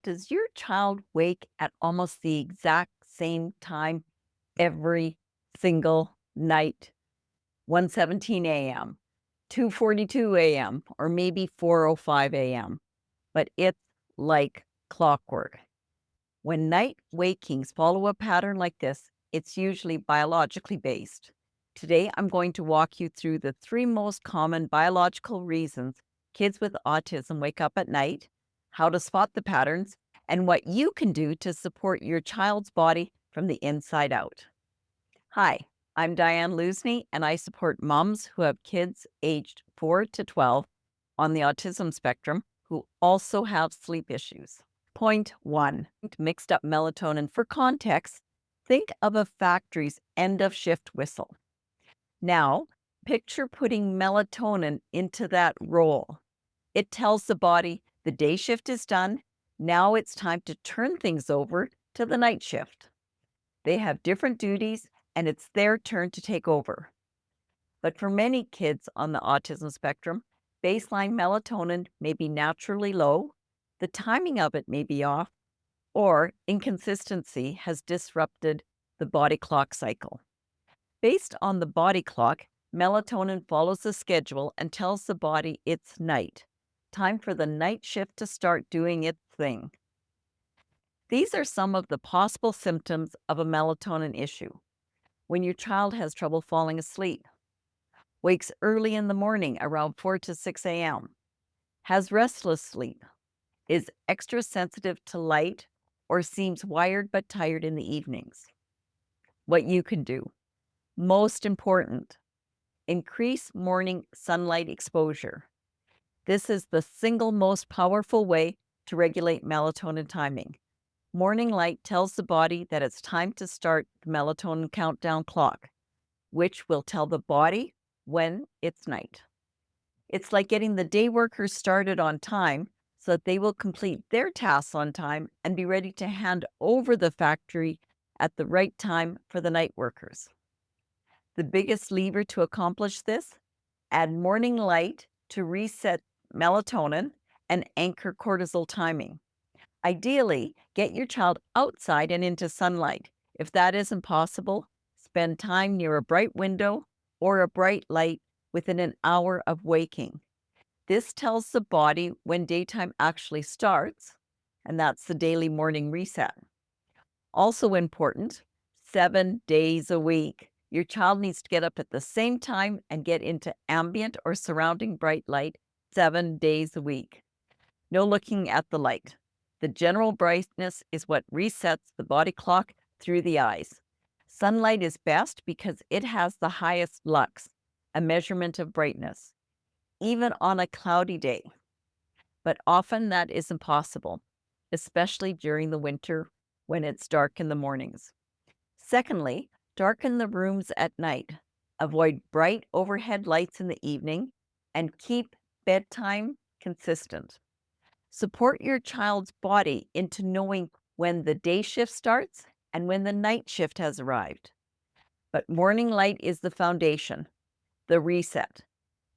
Does your child wake at almost the exact same time every single night? 1:17 a.m., 2:42 a.m., or maybe 4:05 a.m., but it's like clockwork. When night wakings follow a pattern like this, it's usually biologically based. Today, I'm going to walk you through the three most common biological reasons kids with autism wake up at night, how to spot the patterns, and what you can do to support your child's body from the inside out. Hi, I'm Diane Lusney, and I support moms who have kids aged 4 to 12 on the autism spectrum who also have sleep issues. Point one, mixed up melatonin. For context, think of a factory's end of shift whistle. Now, picture putting melatonin into that role. It tells the body the day shift is done. Now it's time to turn things over to the night shift. They have different duties, and it's their turn to take over. But for many kids on the autism spectrum, baseline melatonin may be naturally low, the timing of it may be off, or inconsistency has disrupted the body clock cycle. Based on the body clock, melatonin follows the schedule and tells the body it's night. Time for the night shift to start doing its thing. These are some of the possible symptoms of a melatonin issue. When your child has trouble falling asleep, wakes early in the morning around 4 to 6 a.m., has restless sleep, is extra sensitive to light, or seems wired but tired in the evenings. What you can do. Most important, increase morning sunlight exposure. This is the single most powerful way to regulate melatonin timing. Morning light tells the body that it's time to start the melatonin countdown clock, which will tell the body when it's night. It's like getting the day workers started on time so that they will complete their tasks on time and be ready to hand over the factory at the right time for the night workers. The biggest lever to accomplish this, add morning light to reset melatonin and anchor cortisol timing. Ideally, get your child outside and into sunlight. If that isn't possible, spend time near a bright window or a bright light within an hour of waking. This tells the body when daytime actually starts, and that's the daily morning reset. Also important, 7 days a week. Your child needs to get up at the same time and get into ambient or surrounding bright light 7 days a week. No looking at the light. The general brightness is what resets the body clock through the eyes. Sunlight is best because it has the highest lux, a measurement of brightness, even on a cloudy day. But often that isn't possible, especially during the winter when it's dark in the mornings. Secondly, darken the rooms at night. Avoid bright overhead lights in the evening and keep bedtime consistent. Support your child's body into knowing when the day shift starts and when the night shift has arrived. But morning light is the foundation, the reset.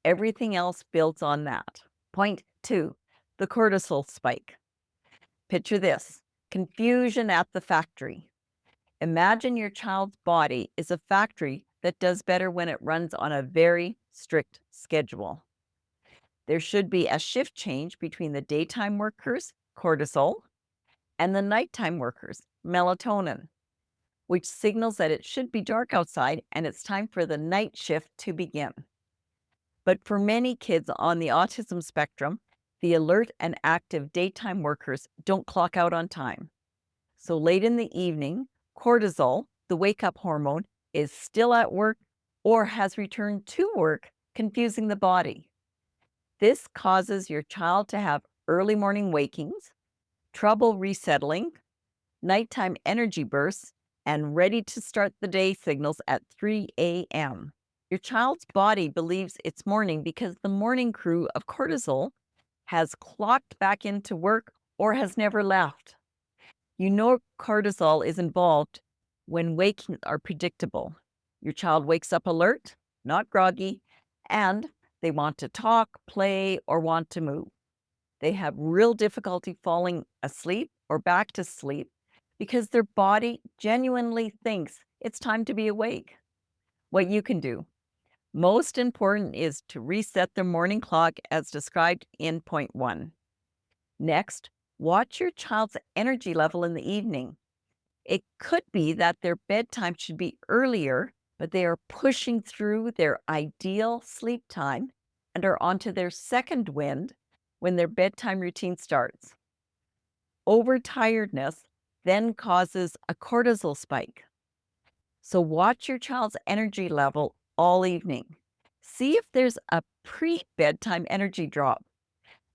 Everything else builds on that. Point two, the cortisol spike. Picture this, confusion at the factory. Imagine your child's body is a factory that does better when it runs on a very strict schedule. There should be a shift change between the daytime workers, cortisol, and the nighttime workers, melatonin, which signals that it should be dark outside and it's time for the night shift to begin. But for many kids on the autism spectrum, the alert and active daytime workers don't clock out on time. So late in the evening, cortisol, the wake-up hormone, is still at work or has returned to work, confusing the body. This causes your child to have early morning wakings, trouble resettling, nighttime energy bursts, and ready to start the day signals at 3 a.m. Your child's body believes it's morning because the morning crew of cortisol has clocked back into work or has never left. You know cortisol is involved when wakings are predictable. Your child wakes up alert, not groggy, and they want to talk, play, or want to move. They have real difficulty falling asleep or back to sleep because their body genuinely thinks it's time to be awake. What you can do, most important, is to reset their morning clock as described in point 1. Next, watch your child's energy level in the evening. It could be that their bedtime should be earlier, but they are pushing through their ideal sleep time and are onto their second wind when their bedtime routine starts. Overtiredness then causes a cortisol spike. So watch your child's energy level all evening. See if there's a pre-bedtime energy drop.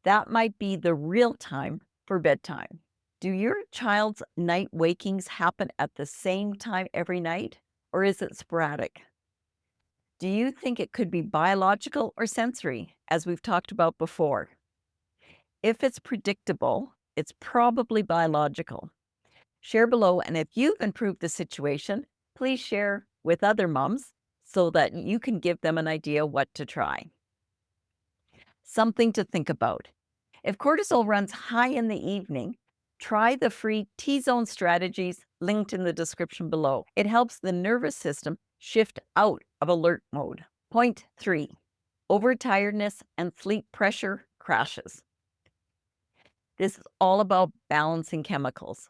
That might be the real time for bedtime. Do your child's night wakings happen at the same time every night, or is it sporadic? Do you think it could be biological or sensory, as we've talked about before? If it's predictable, it's probably biological. Share below, and if you've improved the situation, please share with other moms so that you can give them an idea what to try. Something to think about. If cortisol runs high in the evening, try the free T-zone strategies linked in the description below. It helps the nervous system shift out of alert mode. Point 3, overtiredness and sleep pressure crashes. This is all about balancing chemicals.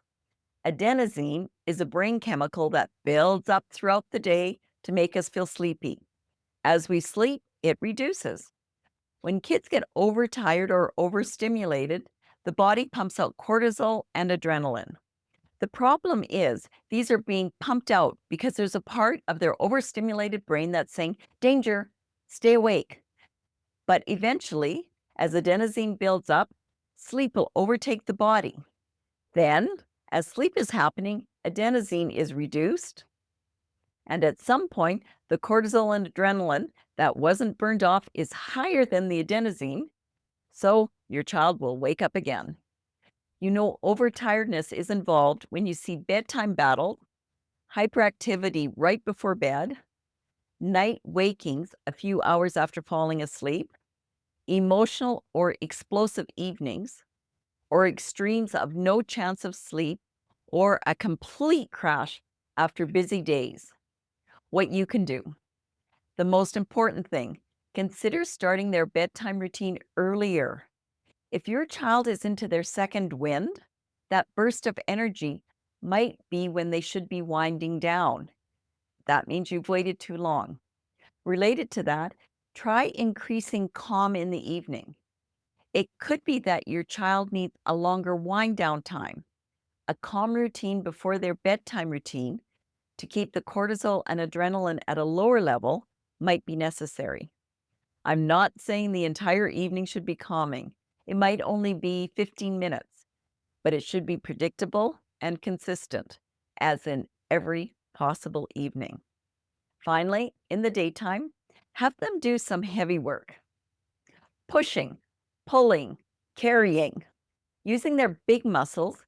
Adenosine is a brain chemical that builds up throughout the day to make us feel sleepy. As we sleep, it reduces. When kids get overtired or overstimulated, the body pumps out cortisol and adrenaline. The problem is these are being pumped out because there's a part of their overstimulated brain that's saying, danger, stay awake. But eventually, as adenosine builds up, sleep will overtake the body. Then, as sleep is happening, adenosine is reduced, and at some point, the cortisol and adrenaline that wasn't burned off is higher than the adenosine, so your child will wake up again. You know, overtiredness is involved when you see bedtime battle, hyperactivity right before bed, night wakings a few hours after falling asleep, emotional or explosive evenings, or extremes of no chance of sleep, or a complete crash after busy days. What you can do. The most important thing, consider starting their bedtime routine earlier. If your child is into their second wind, that burst of energy might be when they should be winding down. That means you've waited too long. Related to that, try increasing calm in the evening. It could be that your child needs a longer wind down time. A calm routine before their bedtime routine to keep the cortisol and adrenaline at a lower level might be necessary. I'm not saying the entire evening should be calming. It might only be 15 minutes, but it should be predictable and consistent, as in every possible evening. Finally, in the daytime, have them do some heavy work. Pushing, pulling, carrying, using their big muscles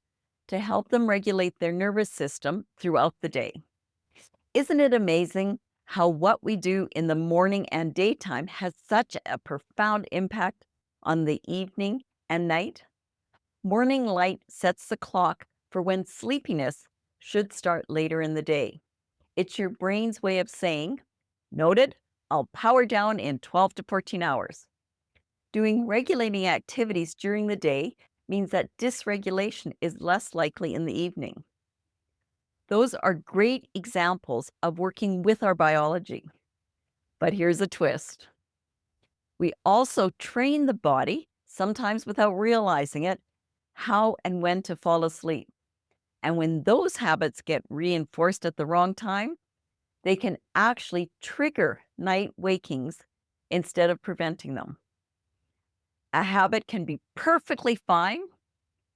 to help them regulate their nervous system throughout the day. Isn't it amazing how what we do in the morning and daytime has such a profound impact on the evening and night? Morning light sets the clock for when sleepiness should start later in the day. It's your brain's way of saying, noted, I'll power down in 12 to 14 hours. Doing regulating activities during the day means that dysregulation is less likely in the evening. Those are great examples of working with our biology. But here's a twist. We also train the body, sometimes without realizing it, how and when to fall asleep. And when those habits get reinforced at the wrong time, they can actually trigger night wakings instead of preventing them. A habit can be perfectly fine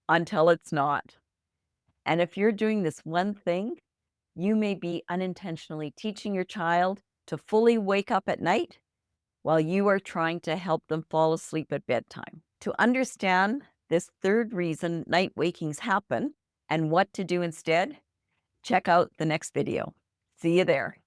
until it's not. And if you're doing this one thing, you may be unintentionally teaching your child to fully wake up at night while you are trying to help them fall asleep at bedtime. To understand this third reason night wakings happen and what to do instead, check out the next video. See you there.